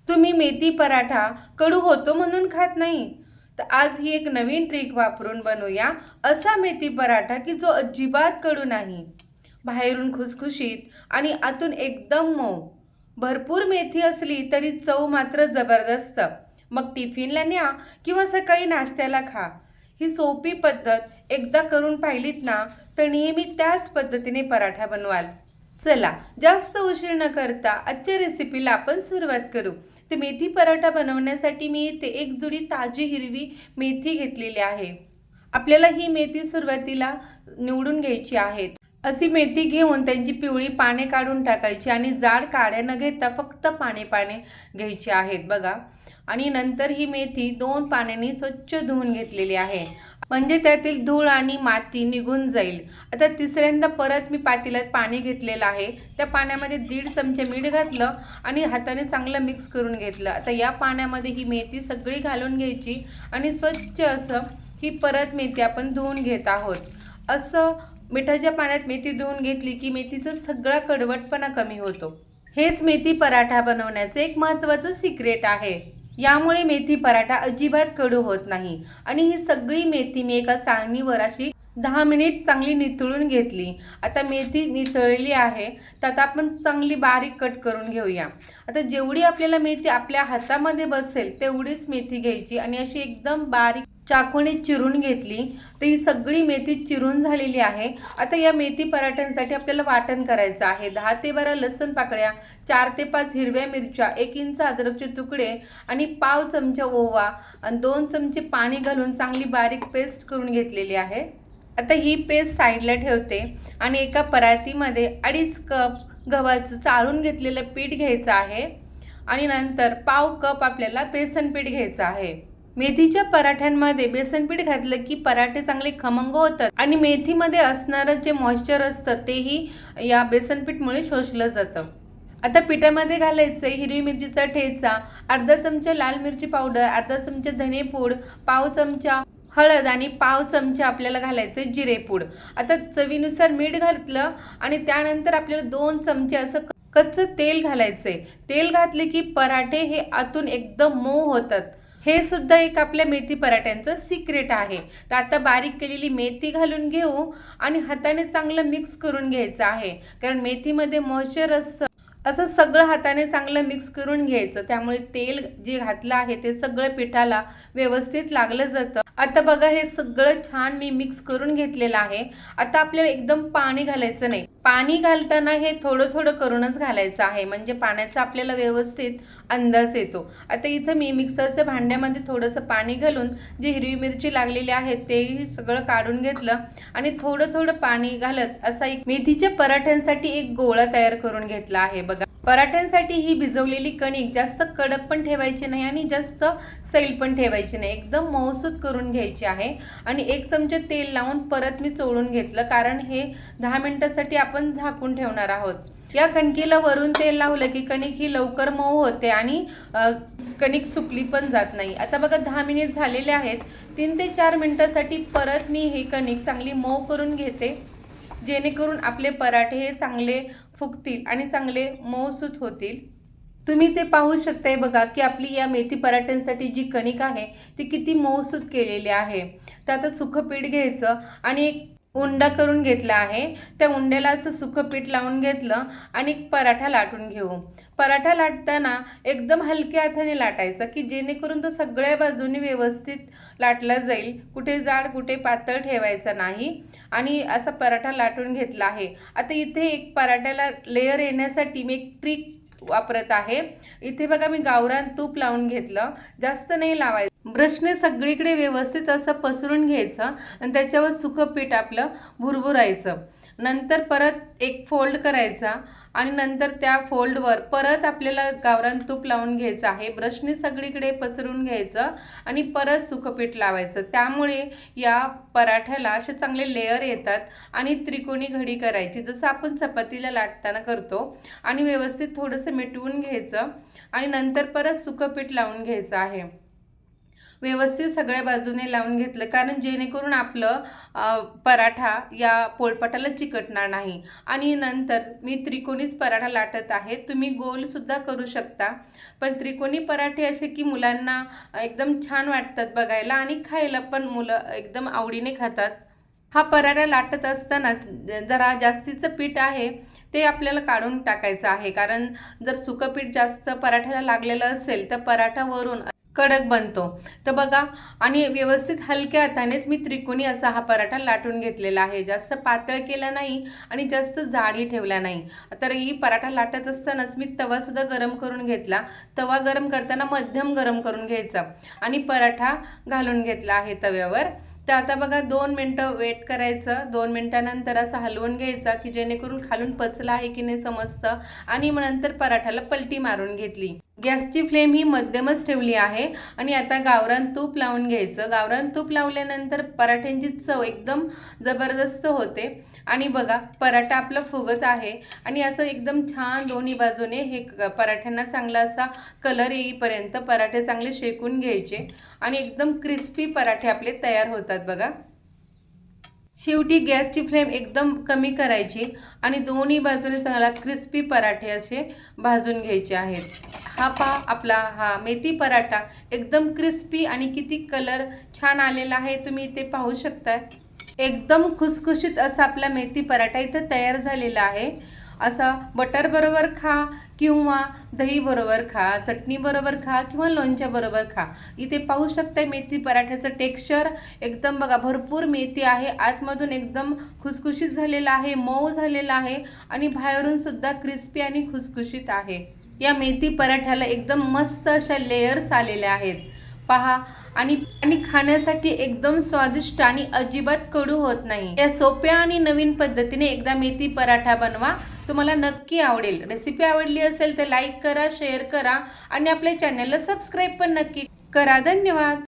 तुम्ही मेथी पराठा कडू होतो म्हणून खात नाही, तर आज ही एक नवीन ट्रिक वापरून बनवूया असा मेथी पराठा की जो अजिबात कडू नाही. बाहेरून खुसखुशीत आणि आतून एकदम मऊ. भरपूर मेथी असली तरी चव मात्र जबरदस्त. मग टिफिनला न्या किंवा सकाळी नाश्त्याला खा. ही सोपी पद्धत एकदा करून पाहिलीत ना, तर नेहमी त्याच पद्धतीने पराठा बनवाल. चला जास्त उशीर न करता आजच्या रेसिपीला आपण सुरुवात करू. ते मेथी पराठा बनवण्यासाठी मी इथे एक जुडी ताजी हिरवी मेथी घेतलेली आहे. आपल्याला ही मेथी सुरुवातीला निवडून घ्यायची आहेत. अशी मेथी घेऊन त्यांची पिवळी पाने काढून टाकायची आणि जाड काड्या न घेता फक्त पाने पाने घ्यायची आहेत बघा. आणि नंतर ही मेथी 2 पाण्याने स्वच्छ धुवून घेतलेली आहे, म्हणजे त्यातील धूळ आणि माती निघून जाईल. आता तिसऱ्यांदा परत मी पातेल्यात पाणी घेतलेलं आहे. त्या पाण्यामध्ये 1.5 चमचे मीठ घातलं आणि हाताने चांगलं मिक्स करून घेतलं. आता या पाण्यामध्ये ही मेथी सगळी घालून घ्यायची आणि स्वच्छ असं ही परत मेथी आपण धुवून घेत आहोत. असं मिठाच्या पाण्यात मेथी धुवून घेतली की मेथीचा सगळा कडवटपणा कमी होतो. हेच मेथी पराठा बनवण्याचे एक महत्त्वाचं सिक्रेट आहे. यामुळे मेथी पराठा अजिबात कडू होत नाही. आणि ही सगळी मेथी मी एका चाळणीवर अशी 10 मिनिट चांगली निथळून घेतली. आता मेथी निथळली आहे, तर आता आपण चांगली बारीक कट करून घेऊया. आता जेवढी आपल्याला मेथी आपल्या हातामध्ये बसेल तेवढीच मेथी घ्यायची आणि अशी एकदम बारीक चाकूने चिरून घेतली. तर ही सगळी मेथी चिरून झालेली आहे. आता या मेथी पराठ्यांसाठी आपल्याला वाटण करायचं आहे. 10 ते 12 लसूण पाकळ्या, 4 ते 5 हिरव्या मिरच्या, 1 इंच अद्रकचे तुकडे आणि पाव चमचा ओवा आणि 2 चमचे पाणी घालून चांगली बारीक पेस्ट करून घेतलेली आहे. आता ही पेस्ट साईडला ठेवते आणि एका परातीमध्ये 2.5 कप गव्हाचं चाळून घेतलेलं पीठ घ्यायचं आहे आणि नंतर पाव कप आपल्याला बेसन पीठ घ्यायचं आहे. मेथीच्या पराठ्यांमध्ये बेसन पीठ घातलं की पराठे चांगले खमंग होतात आणि मेथीमध्ये असणारं जे मॉइश्चर असतं तेही या बेसन पीठमुळे शोषलं जातं. आता पिठामध्ये घालायचं हिरवी मिरचीचा ठेचा, अर्धा चमचा लाल मिरची पावडर, अर्धा चमचा धनेपूड, पाव चमचा हळद आणि पाव चमचा आपल्याला घालायचं जिरेपूड. आता चवीनुसार मीठ घातलं आणि त्यानंतर आपल्याला 2 चमचे असं कच्चं तेल घालायचंय. तेल घातले की पराठे हे आतून एकदम मऊ होतात. हे सुद्धा एक आपल्या मेथी पराठ्यांचं सिक्रेट आहे. तर आता बारीक केलेली मेथी घालून घेऊ आणि हाताने चांगलं मिक्स करून घ्यायचं आहे, कारण मेथीमध्ये मॉइश्चर असतं. असं सगळं हाताने चांगलं मिक्स करून घ्यायचं, त्यामुळे तेल जे घातलं आहे ते सगळं पिठाला व्यवस्थित लागलं जातं. आता बघा हे सगळं छान मी मिक्स करून घेतलेलं आहे. आता आपल्याला एकदम पाणी घालायचं नाही. पाणी घालताना हे थोडं थोडं करूनच घालायचं आहे, म्हणजे पाण्याचा आपल्याला व्यवस्थित अंदाज येतो. आता इथं मी मिक्सरच्या भांड्यामध्ये थोडंसं पाणी घालून जी हिरवी मिरची लागलेली आहे तेही सगळं काढून घेतलं आणि थोडं थोडं पाणी घालत असा एक मेथीच्या पराठ्यांसाठी एक गोळा तयार करून घेतला आहे बघा. पराठ्यांसाठी ही भिजवलेली कणिक जास्त कडक पण ठेवायची नाही आणि जास्त सैल पण ठेवायची नाही, एकदम मऊसूत करून घ्यायची आहे. आणि 1 चमचा तेल लावून परत मी चोळून घेतलं, कारण हे 10 मिनिटासाठी आपण झाकून ठेवणार आहोत. या कणकीला वरून तेल लावलं की कणिक ही लवकर मऊ होते आणि कणिक सुकली पण जात नाही. आता बघा 10 मिनिट झालेले आहेत. 3 ते 4 मिनिटासाठी परत मी ही कणिक चांगली मऊ करून घेते, जेणेकरून आपले पराठे हे चांगले फुगतील आणि चांगले मऊसूत होतील. तुम्ही ते पाहू शकताय बघा की आपली या मेथी पराठ्यांसाठी जी कणिक आहे ती किती मऊसूत केलेली आहे. तर आता सुकं पीठ घ्यायचं आणि एक उंडा करून घेतला आहे. त्या उंड्याला असं सुकं पीठ लावून घेतलं आणि एक पराठा लाटून घेऊ. पराठा लाटताना एकदम हलक्या हाताने लाटायचा की जेणेकरून तो सगळ्या बाजूने व्यवस्थित लाटला जाईल. कुठे जाड कुठे पातळ ठेवायचा नाही. आणि असा पराठा लाटून घेतला आहे. आता इथे एक पराठ्याला लेयर येण्यासाठी मी एक ट्रिक वापरत आहे. इथे बघा मी गावरान तूप लावून घेतलं, जास्त नाही लावायचं. ब्रशने सगळीकडे व्यवस्थित असं पसरून घ्यायचं आणि त्याच्यावर सुकं पीठ आपलं भुरभुरायचं. नंतर परत एक फोल्ड करायचा आणि नंतर त्या फोल्डवर परत आपल्याला गावरान तूप लावून घ्यायचं आहे. ब्रशने सगळीकडे पसरून घ्यायचं आणि परत सुकं पीठ लावायचं. त्यामुळे या पराठ्याला असे चांगले लेयर येतात आणि त्रिकोणी घडी करायची, जसं आपण चपातीला लाटताना करतो. आणि व्यवस्थित थोडंसं मिटवून घ्यायचं आणि नंतर परत सुकं पीठ लावून घ्यायचं आहे. व्यवस्थित सगळ्या बाजूने लावून घेतलं, कारण जेणेकरून आपलं पराठा या पोळपाटाला चिकटणार नाही. आणि नंतर मी त्रिकोणीच पराठा लाटत आहे. तुम्ही गोलसुद्धा करू शकता, पण त्रिकोणी पराठे असे की मुलांना एकदम छान वाटतात बघायला आणि खायला पण मुलं एकदम आवडीने खातात. हा पराठा लाटत असताना जरा जास्तीचं पीठ आहे ते आपल्याला काढून टाकायचं आहे, कारण जर सुकं पीठ जास्त पराठ्याला लागलेलं असेल तर पराठा वरून कडक बनतो. तर बघा, आणि व्यवस्थित हलक्या हातानेच मी त्रिकोणी असा हा पराठा लाटून घेतलेला आहे. जास्त पातळ केला नाही आणि जास्त जाडी ठेवला नाही. तर ही पराठा लाटत असतानाच मी तवासुद्धा गरम करून घेतला. तवा गरम करताना मध्यम गरम करून घ्यायचा आणि पराठा घालून घेतला आहे तव्यावर. तर आता बघा 2 मिनटं वेट करायचं. 2 मिनटानंतर असं हलवून घ्यायचा की जेणेकरून खालून पचला आहे की नाही समजतं. आणि मग नंतर पराठ्याला पलटी मारून घेतली. गॅसची फ्लेम ही मध्यमच ठेवली आहे आणि आता गावरान तूप लावून घ्यायचं. गावरान तूप लावल्यानंतर पराठ्यांची चव एकदम जबरदस्त होते. आणि बघा, पराठा आपला फुगत आहे आणि असं एकदम छान दोन्ही बाजूने हे पराठ्यांना चांगला असा कलर येईपर्यंत पराठे चांगले शेकून घ्यायचे आणि एकदम क्रिस्पी पराठे आपले तयार होतात बघा. शेवटी गॅसची फ्लेम एकदम कमी करायची आणि दोन्ही बाजूने चांगला क्रिस्पी पराठे असे भाजून घ्यायचे आहेत. हा पहा, आपला हा मेथी पराठा एकदम क्रिस्पी आणि किती कलर छान आलेला आहे, तुम्ही इथे पाहू शकताय. एकदम खुसखुशीत असा आपला मेथी पराठा इथं तयार झालेला आहे. असा बटर बरोबर खा किंवा दही बरोबर खा, चटणी बरोबर खा किंवा लोणच्या बरोबर खा. इथे पाहू शकताय मेथी पराठ्याचं टेक्स्चर एकदम बघा, भरपूर मेथी आहे, आतमधून एकदम खुसखुशीत झालेला आहे, मऊ झालेला आहे आणि बाहेरून सुद्धा क्रिस्पी आणि खुसखुशीत आहे. या मेथी पराठ्याला एकदम मस्त अशा लेयर्स आलेल्या आहेत पहा. आणि खाण्यासाठी एकदम स्वादिष्ट आणि अजिबात कडू होत नाही. या सोप्या आणि नवीन पद्धतीने एकदा मेथी पराठा बनवा, तुम्हाला नक्की आवडेल. रेसिपी आवडली असेल तर लाईक करा, शेअर करा आणि आपल्या चॅनलला सबस्क्राईब पण नक्की करा. धन्यवाद.